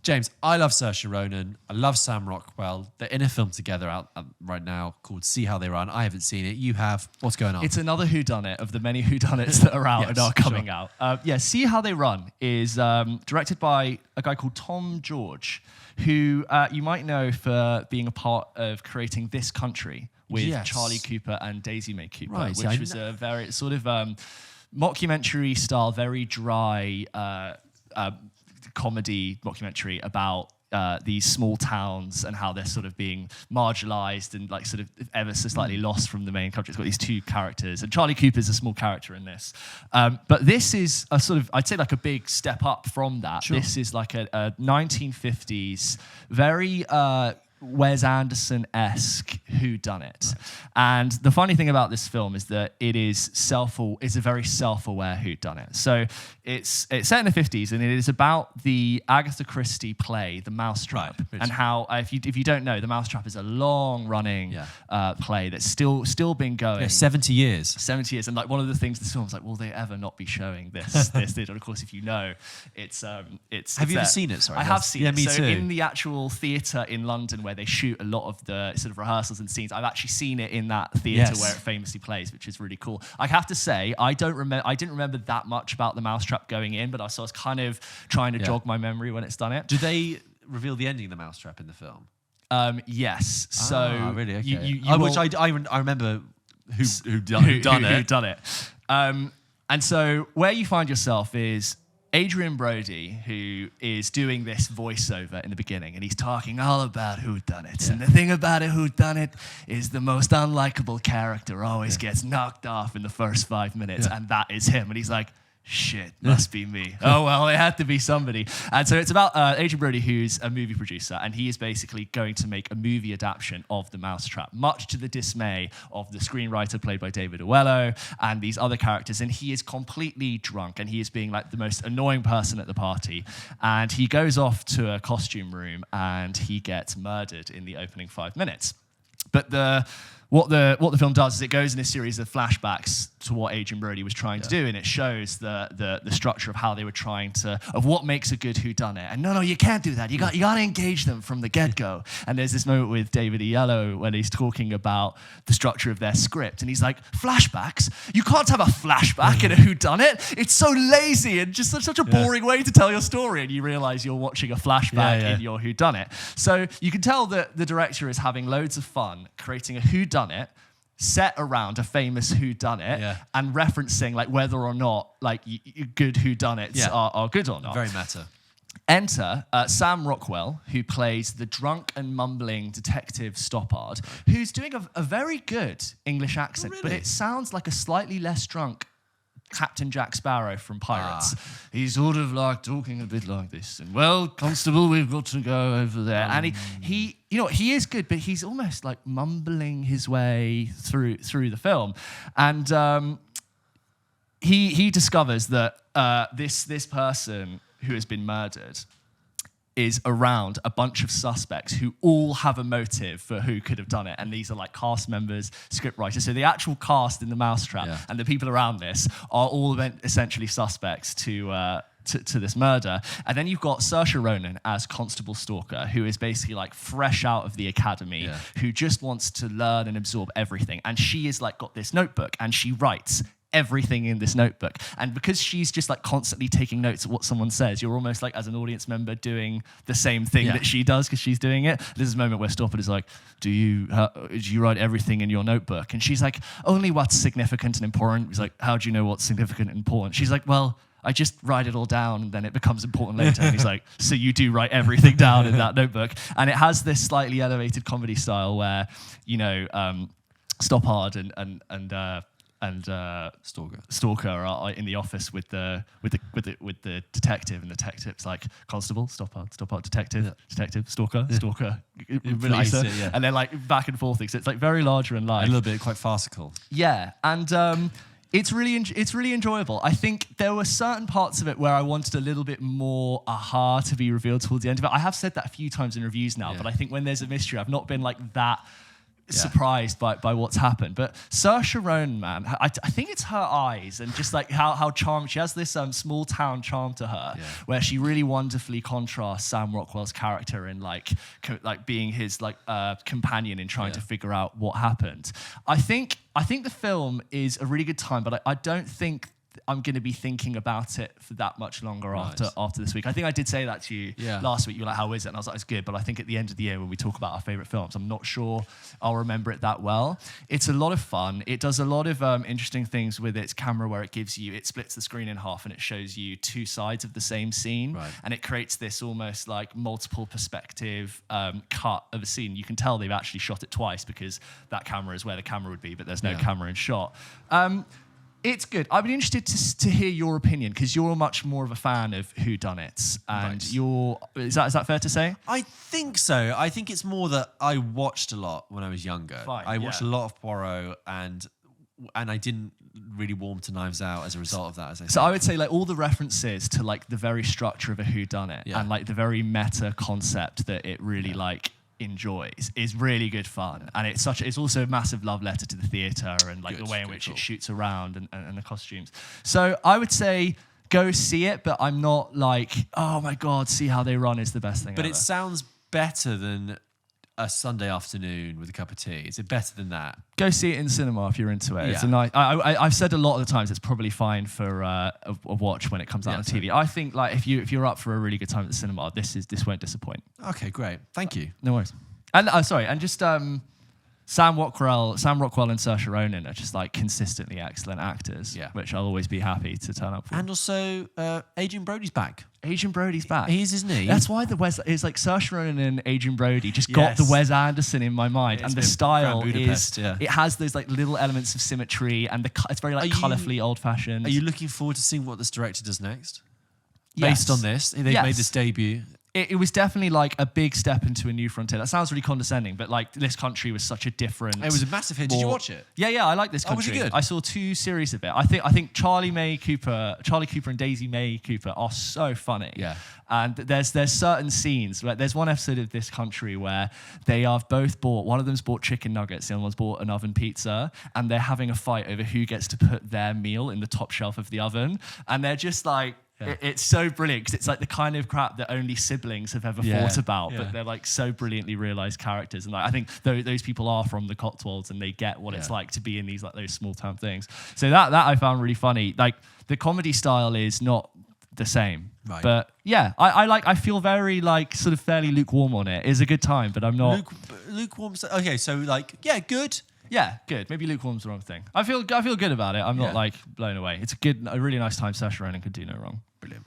James, I love Saoirse Ronan. I love Sam Rockwell. They're in a film together out right now called See How They Run. I haven't seen it. You have. What's going on? It's another whodunit of the many whodunits that are out and are coming out. See How They Run is directed by a guy called Tom George, who you might know for being a part of creating This Country with Charlie Cooper and Daisy May Cooper, which was a very sort of mockumentary style, very dry comedy mockumentary about these small towns and how they're sort of being marginalized and like sort of ever so slightly lost from the main country. It's got these two characters, and Charlie Cooper's a small character in this. But this is a sort of, I'd say like a big step up from that. Sure. This is like a 1950s, very Wes Anderson-esque whodunit. Right. And the funny thing about this film is that it's a very self-aware whodunit. So it's set in the 50s, and it is about the Agatha Christie play, The Mousetrap, and how, if you don't know, The Mousetrap is a long-running play that's still been going. Yeah, 70 years. 70 years. And like one of the things this film's like, will they ever not be showing this? And of course, if you know, it's Have you ever seen it? Sorry, I have seen it. Me too. In the actual theatre in London where they shoot a lot of the sort of rehearsals and scenes, I've actually seen it in that theatre where it famously plays, which is really cool. I have to say, I didn't remember that much about The Mousetrap going in, but I was kind of trying to jog my memory when it's done it. Do they reveal the ending of The Mousetrap in the film? Yes. So really? Okay. Which I remember who done it. And so where you find yourself is Adrian Brody, who is doing this voiceover in the beginning, and he's talking all about whodunits. And the thing about a whodunit is the most unlikable character always gets knocked off in the first 5 minutes, and that is him. And he's like, shit, must be me. Oh, well, it had to be somebody. And so it's about Adrian Brody, who's a movie producer, and he is basically going to make a movie adaptation of The Mousetrap, much to the dismay of the screenwriter played by David Oello and these other characters. And he is completely drunk, and he is being like the most annoying person at the party. And he goes off to a costume room, and he gets murdered in the opening 5 minutes. But what the film does is it goes in a series of flashbacks to what Adrian Brody was trying to do, and it shows the structure of how they were trying to, of what makes a good whodunit. And no, you can't do that. You got to engage them from the get-go. And there's this moment with David Oello when he's talking about the structure of their script, and he's like, flashbacks? You can't have a flashback in a whodunit. It's so lazy and just such a boring way to tell your story, and you realize you're watching a flashback in your whodunit. So you can tell that the director is having loads of fun creating a whodunit set around a famous whodunit and referencing like whether or not like good whodunits are good or not. Very meta. Enter Sam Rockwell, who plays the drunk and mumbling detective Stoppard, who's doing a very good English accent, but it sounds like a slightly less drunk Captain Jack Sparrow from Pirates. He's sort of like talking a bit like this, and well, Constable, we've got to go over there. And he is good, but he's almost like mumbling his way through the film. And he discovers that this person who has been murdered is around a bunch of suspects who all have a motive for who could have done it. And these are like cast members, script writers. So the actual cast in The Mousetrap and the people around this are all essentially suspects to this murder. And then you've got Saoirse Ronan as Constable Stalker, who is basically like fresh out of the academy, who just wants to learn and absorb everything. And she is like got this notebook, and she writes everything in this notebook. And because she's just like constantly taking notes of what someone says, you're almost like as an audience member doing the same thing that she does because she's doing it. There's a moment where Stoppard is like, do you write everything in your notebook? And she's like, only what's significant and important. He's like, how do you know what's significant and important? She's like, well, I just write it all down and then it becomes important later. And he's like, so you do write everything down in that notebook. And it has this slightly elevated comedy style where, Stoppard and Stalker are in the office with the detective, and the detective's like, Constable, Stoppard, detective, Stalker, releaser, and they're like back and forth. So it's like very larger and live, a little bit quite farcical. Yeah, and it's really enjoyable. I think there were certain parts of it where I wanted a little bit more aha to be revealed towards the end of it. I have said that a few times in reviews now, but I think when there's a mystery, I've not been like that surprised by what's happened. But Saoirse Ronan, man, I think it's her eyes and just like how charming she has this small town charm to her, where she really wonderfully contrasts Sam Rockwell's character in like being his like companion in trying to figure out what happened. I think the film is a really good time, but I don't think I'm going to be thinking about it for that much longer after this week. I think I did say that to you last week. You were like, how is it? And I was like, it's good. But I think at the end of the year when we talk about our favourite films, I'm not sure I'll remember it that well. It's a lot of fun. It does a lot of interesting things with its camera where it splits the screen in half and it shows you two sides of the same scene. Right. And it creates this almost like multiple perspective cut of a scene. You can tell they've actually shot it twice because that camera is where the camera would be, but there's no camera in shot. It's good. I'd be interested to hear your opinion because you're much more of a fan of whodunits, and is that fair to say? I think so. I think it's more that I watched a lot when I was younger. I watched a lot of Poirot, and I didn't really warm to Knives Out as a result of that. As I so I would say like all the references to like the very structure of a whodunit and like the very meta concept that it really like enjoys is really good fun, and it's also a massive love letter to the theatre and like the way in which it shoots around and the costumes. So I would say go see it, but I'm not like, oh my god, See How They Run is the best thing but ever. It sounds better than a Sunday afternoon with a cup of tea. Is it better than that? Go see it in cinema if you're into it. It's a nice. I've said a lot of the times it's probably fine for a watch when it comes out on TV. I think like if you're up for a really good time at the cinema, this won't disappoint. Okay, great. Thank you. No worries. And sorry, and just Sam Rockwell and Saoirse Ronan are just like consistently excellent actors, which I'll always be happy to turn up for. And also, Adrian Brody's back. Adrian Brody's back. He is, isn't he? That's why it's like Saoirse Ronan and Adrian Brody just got the Wes Anderson in my mind, and the style is it has those like little elements of symmetry, and it's very like colourfully old-fashioned. Are you looking forward to seeing what this director does next? Yes. Based on this, they've made this debut. It was definitely like a big step into a new frontier. That sounds really condescending, but like This Country was such a different. It was a massive hit. Did you watch it? Yeah, I like This Country. Was it good? I saw 2 series of it. I think Charlie Cooper and Daisy Mae Cooper are so funny. Yeah. And there's certain scenes. Like there's one episode of This Country where they have both bought. One of them's bought chicken nuggets, the other one's bought an oven pizza, and they're having a fight over who gets to put their meal in the top shelf of the oven, and they're just like. It's so brilliant because it's like the kind of crap that only siblings have ever thought about, but they're like so brilliantly realized characters. And like, I think those people are from the Cotswolds and they get what it's like to be in these like those small town things. So that I found really funny. Like the comedy style is not the same, but I feel very like sort of fairly lukewarm on it. It's a good time, but I'm not lukewarm. Okay, so like good. Yeah, good. Maybe lukewarm's the wrong thing. I feel good about it. I'm not like blown away. It's a really nice time. Saoirse Ronan could do no wrong. Brilliant.